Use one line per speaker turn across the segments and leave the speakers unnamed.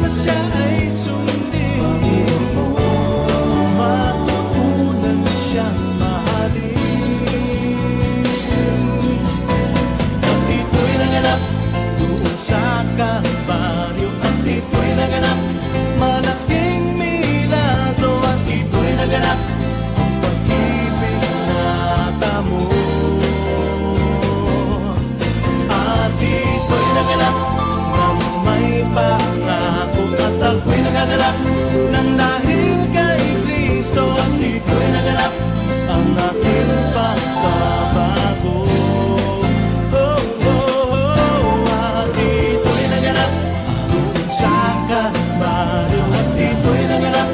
siya ay sundin mo, matutunan siyang mahalin. At ito'y naganap doon sa Kalbaryo, at ito'y naganap malaking milagro, at ito'y naganap ang pag-ibig na tamo. At ito'y naganap ng may pangako, at ako'y nagagalak ng dahil kay Kristo. At ito'y naganap ang aking pagbabago. Oh, oh, oh. At ito'y naganap doon sa Kalbaryo, at ito'y naganap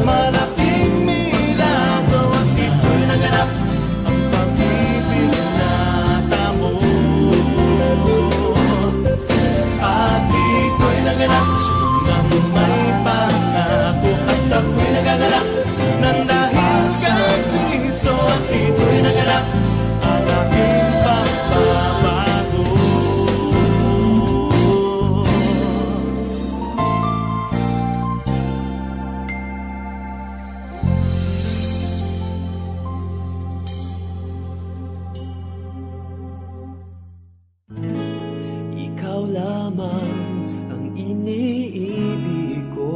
malaking milagro, at ito'y naganap ang pag-ibig na tamo. At ito'y naganap ng may pangako, at ako'y nagagalak ng dahil kay Kristo. At ito'y naganap ang aking pagbabago. Ikaw lamang ang iniibig ko,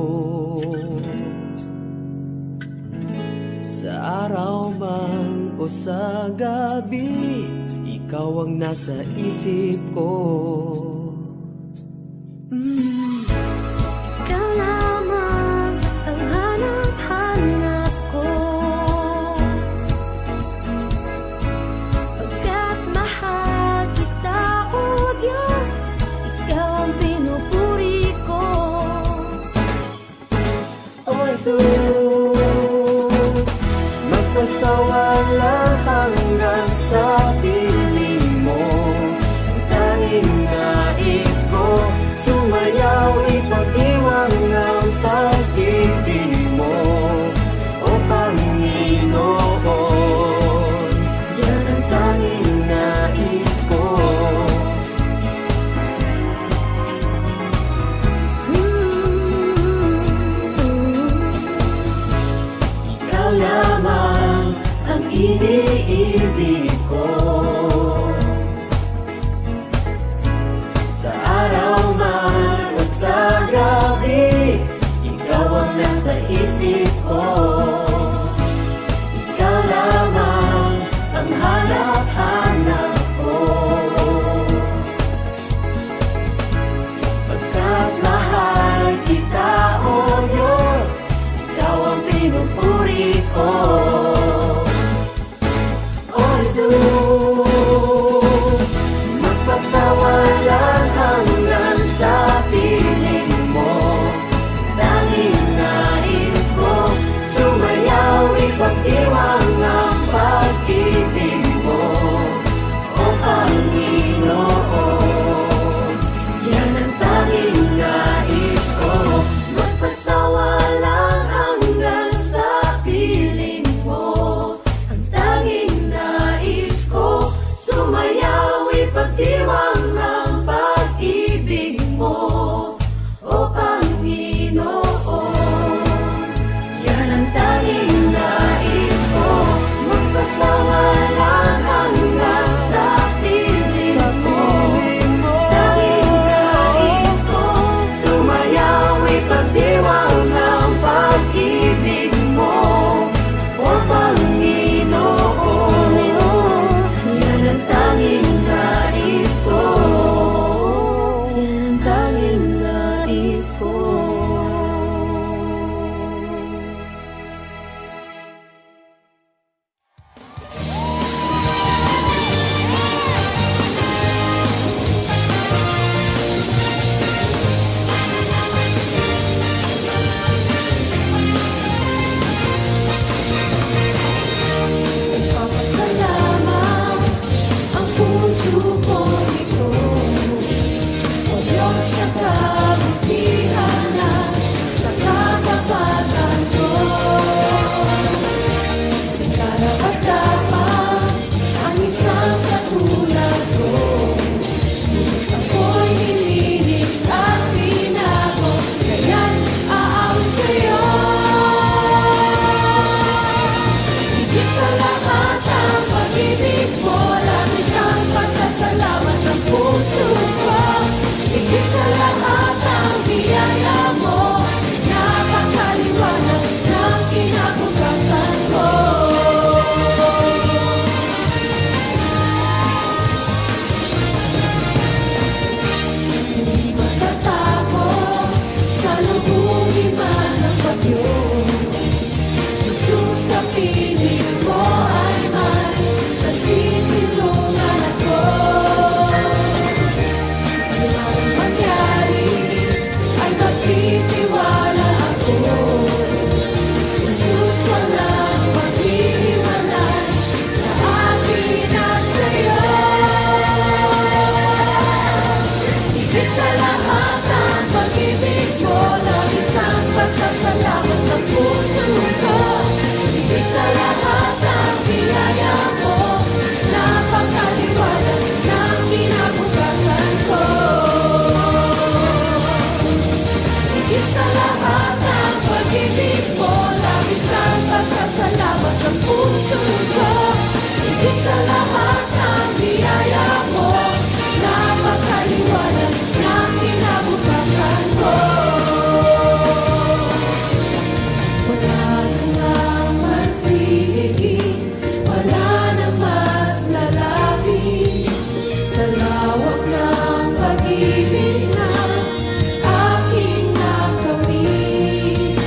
sa araw man o sa gabi, ikaw ang nasa isip ko.
Ikaw lamang ang hanap-hanap ko, pagkat mahal kita, O Diyos, ikaw ang pinupuri ko.
O Jesus, magpasawala hanggang sa piling mo. Ang tanging nais ko, sumayaw, ipag-iwang ng pag-ibig mo, O Panginoon. Yan ang tanging nais ko. Ikaw lamang ang iniibig ko, sa araw man o sa gabi, ikaw ang nasa isip ko. Ikaw lamang ang hanap-hanap ko, pagkat mahal kita, O Diyos, ikaw ang pinupuri ko. O Jesus, magpasawala hanggang sa piling mo. Tanging nais ko, sumayaw, ipag-iwang ang pag-ibig mo, O Panginoon. Yan ang tanging nais ko, magpasawala hanggang sa piling mo. Ang tanging nais ko, sumayaw, ipag-iwang ang pag-ibig mo, O Panginoon. Yan ang tanging nais ko, magpasawala hanggang sa piling mo. Tanging nais ko, sumayaw, ipag-iwang ang pag-ibig mo, O Panginoon. Yan ang tanging nais ko. Yan ang tanging nais ko.
sa lahat ng pag-ibig mo, labis ang pasasalamat ng puso ko. Higit sa lahat ng biyaya mo, napakaliwanag ng kinabukasan ko. Wala nang mas higit, wala nang mas lalapit sa lawak ng pag-ibig na aking nakamit.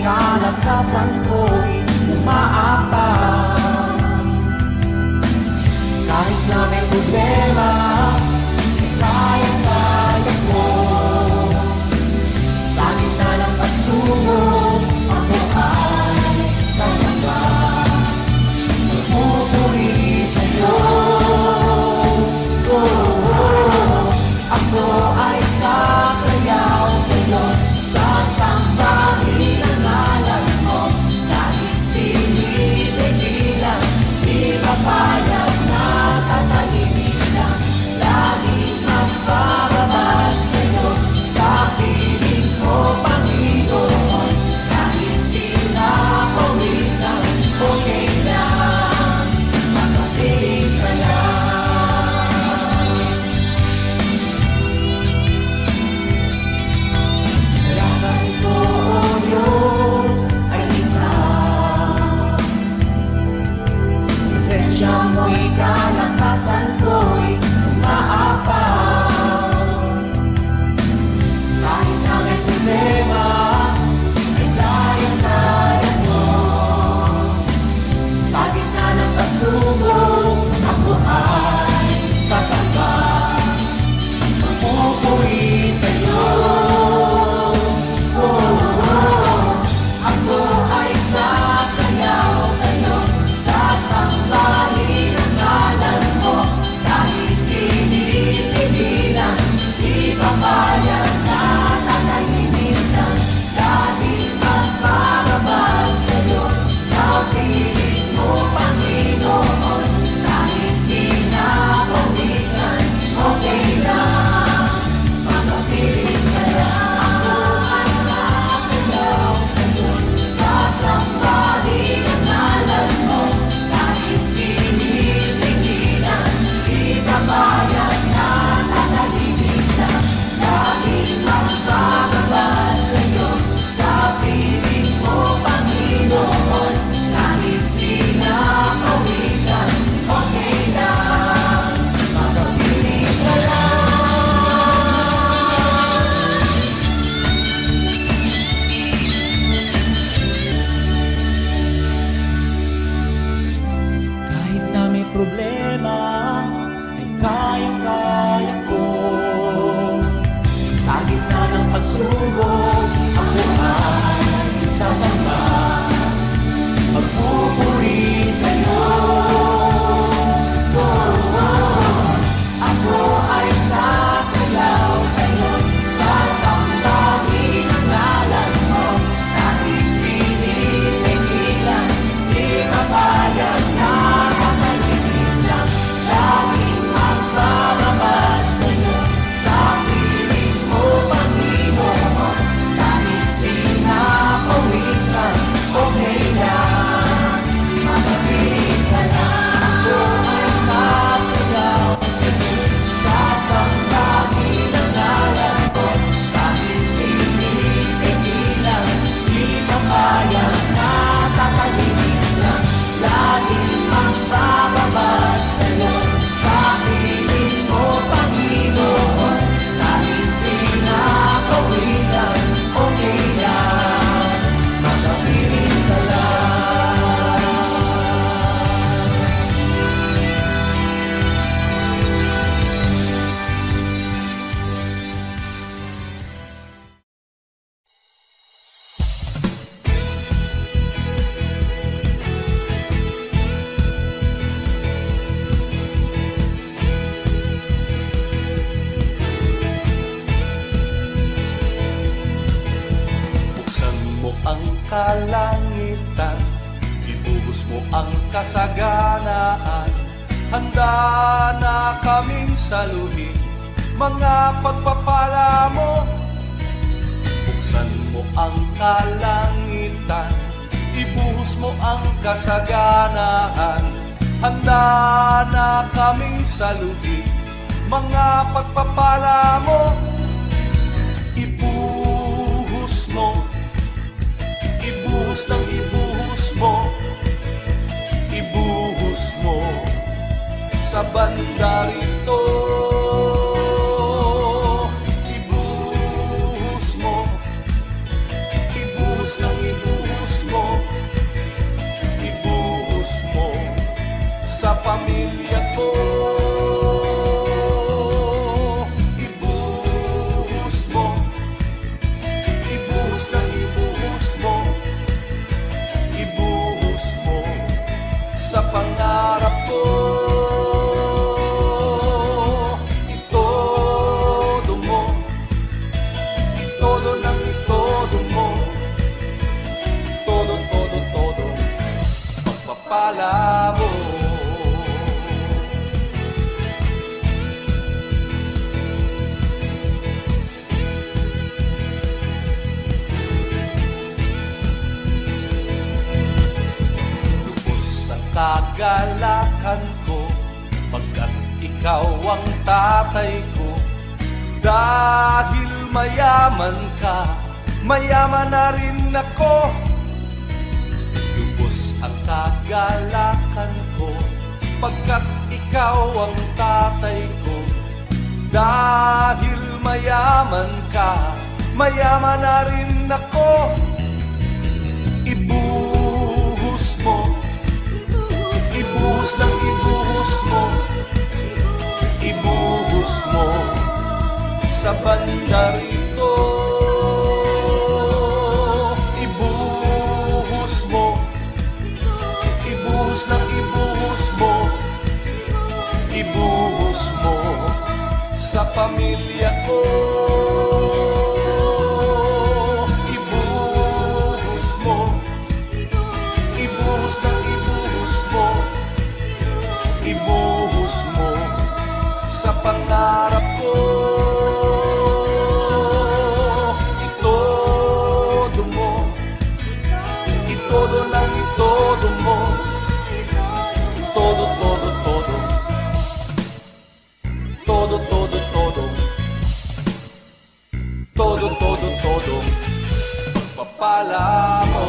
kalakasan ko'y umaapang. Kahit na may problema, ay kaya-kaya ko. Sa gitna ng pagsubok, ako ay sasamba. Pupuri sa'yo. Ako ay sasayaw sa'yo, sasambahin ang ngalan mo. Kahit pinipigilan, di papayag na tatahimik lang. Laging magpapabalik sa'yo, sa piling mo, Panginoon. Kahit di na pawisan, okay lang, makapiling ka lang. Lakad ko, O Diyos, ay ikaw. Presensya mo'y kalakasan ko'y umaapaw. Kahit na may problema, ay kaya-kaya mo. Sa gitna ng pagsubok, ako ay sasamba. Magpupuri sa'yo. Ako ay sasayaw sa'yo, sasambahin ang ngalan mo. Kahit pinipigilan, di papayag na tatahimik lang. Laging magpapabalik sa'yo, sa piling mo, Panginoon. Kahit di na pawisan, okay lang, makapiling ka lang. Ako ay sasayaw sa'yo, sasambahin ang ngalan mo. Kahit pinipigilan, di papayag na tatahimik lang. Laging magpapabalik sa'yo, sa piling mo, Panginoon. Kahit di na pawisan, okay lang, makapiling ka lang. Kahit na may problema, ay kaya-kaya ko. Sa gitna ng pagsubok, ako ay sasamba. Magpupuri sa'yo. Ako ay sasayaw sa'yo, sasambahin ang ngalan mo. Kahit pinipigilan, di papayag na tatahimik lang. Laging magpapabalik sa'yo, sa piling mo, Panginoon. Kahit di na pawisan, okay lang, makapiling ka lang. Ako ay sasayaw sa'yo, sasambahin ang ngalan mo. Kahit pinipigilan, di papayag na tatahimik lang. Laging magpapabalik sa'yo, sa piling mo, Panginoon. Kahit di na pawisan, okay lang, makapiling ka lang.
Buksan mo ang kalangitan, ibuhos mo ang kasaganaan. Handa na kaming saluhin mga pagpapala mo. Buksan mo ang kalangitan, ibuhos mo ang kasaganaan. Handa na kaming saluhin mga pagpapala mo. Ibuhos mo, ibuhos ng ibuhos mo, ibuhos mo sa banda rito. Ibuhos mo, ibuhos ng ibuhos pagpapala mo. Lubos ang kagalakan ko pagkat ikaw ang tatay ko. Dahil mayaman ka, mayaman na rin ako. Lubos ang kagalakan ko pagkat ikaw ang tatay ko. Dahil mayaman ka, mayaman na rin ako. Ibuhos mo, ibuhos ng ibuhos mo, ibuhos mo sa banda rito. Ibuhos mo, ibuhos ng ibuhos mo, ibuhos mo sa pamilya ko. Ibuhos mo, ibuhos ng ibuhos mo, ibuhos mo sa pangarap ko. Todo lang itodo mo. Todo, todo, todo. Todo, todo, todo. Todo, todo, todo. Pagpapala mo.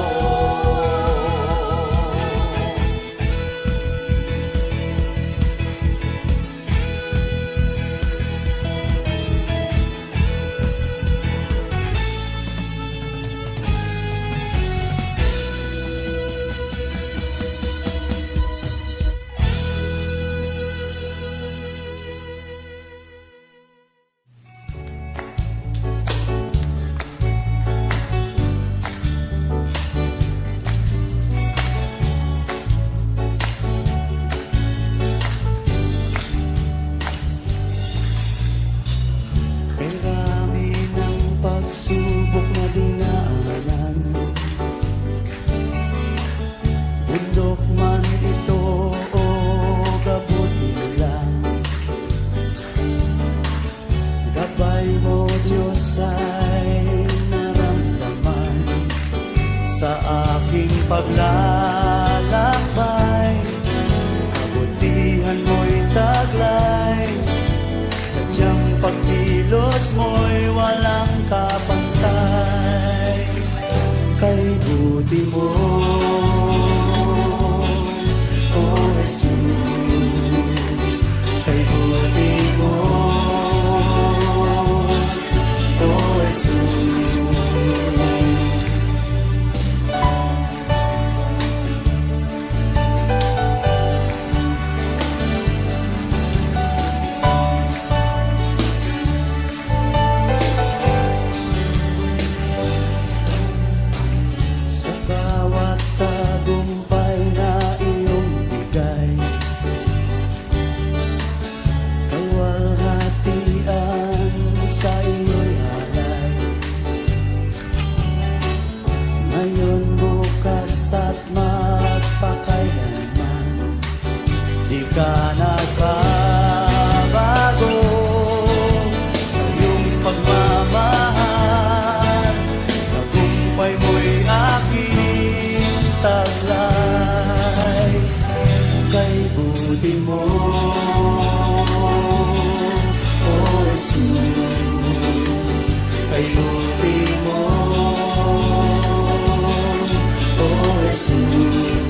Subok na dinaanan, bundok man ito o gabuti lang. Gabay mo Diyos ay naramdaman sa aking paglalakbay. Kabutihan mo'y taglay, sadyang pagkilos mo'y walang kapantay. Kay buti mo, O Jesus, kay buti mo, O Jesus. Ka nagbabago sa iyong pagmamahal, tagumpay mo'y aking taglay. Kay buti mo, O Jesus, kay buti mo, O Jesus.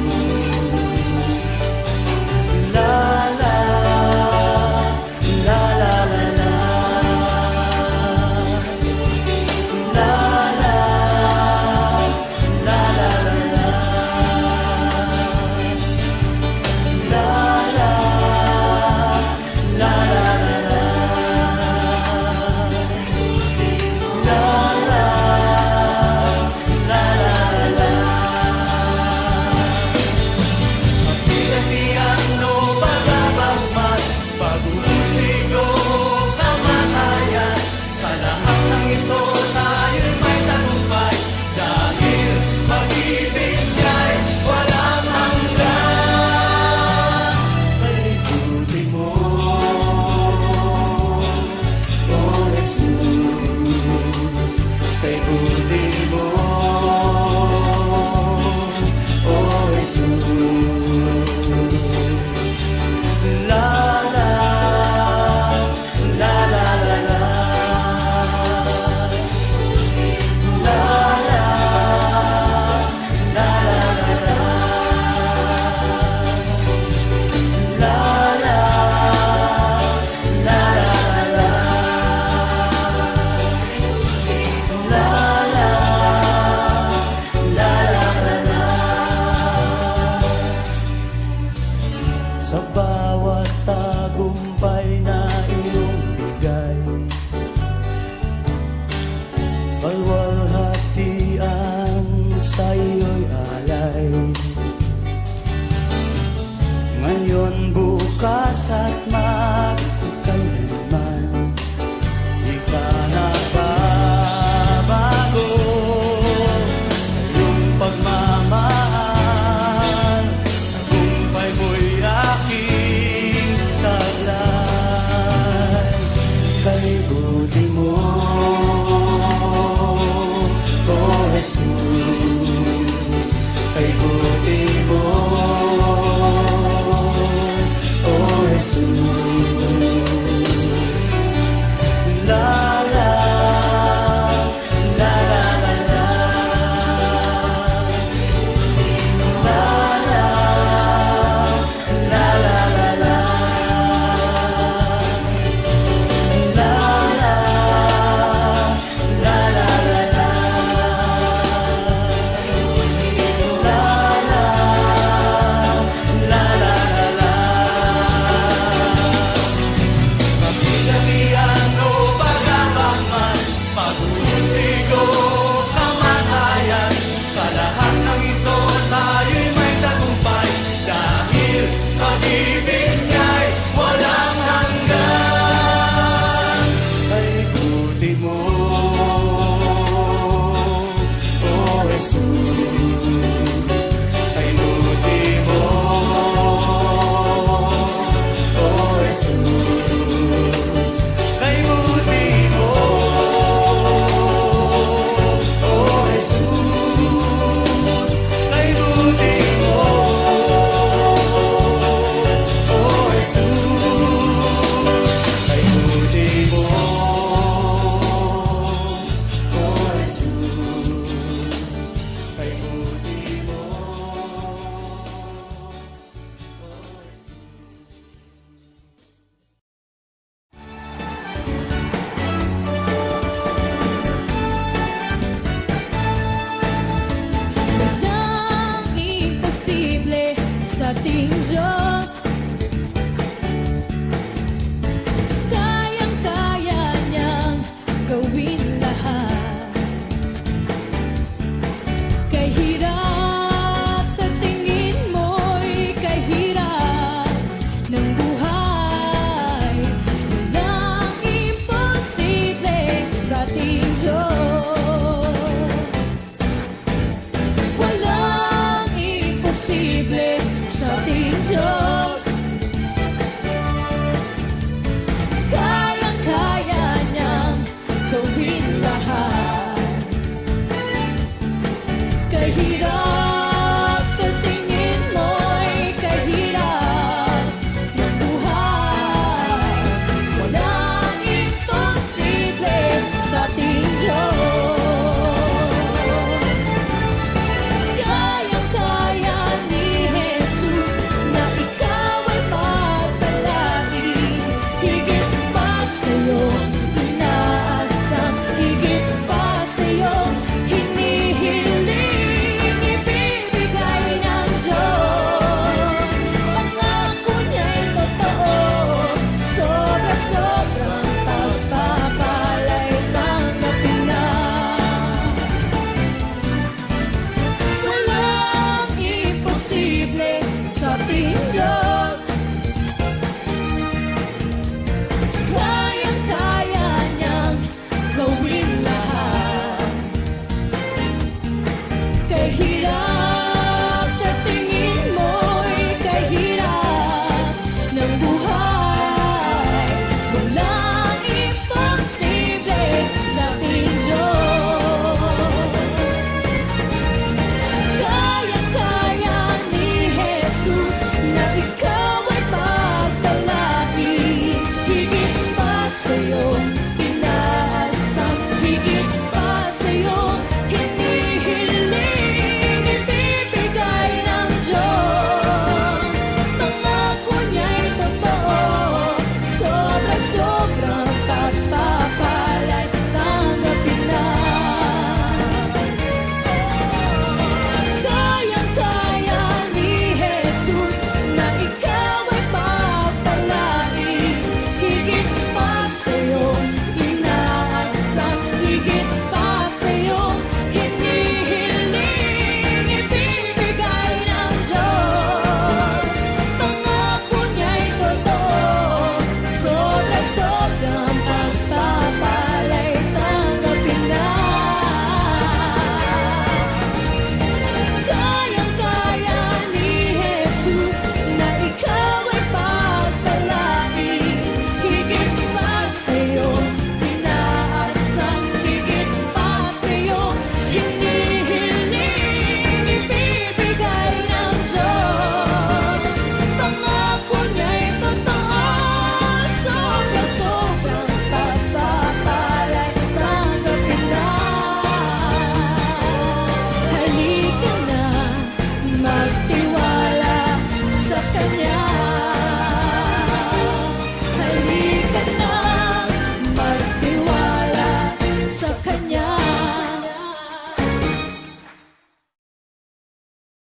ating Diyos.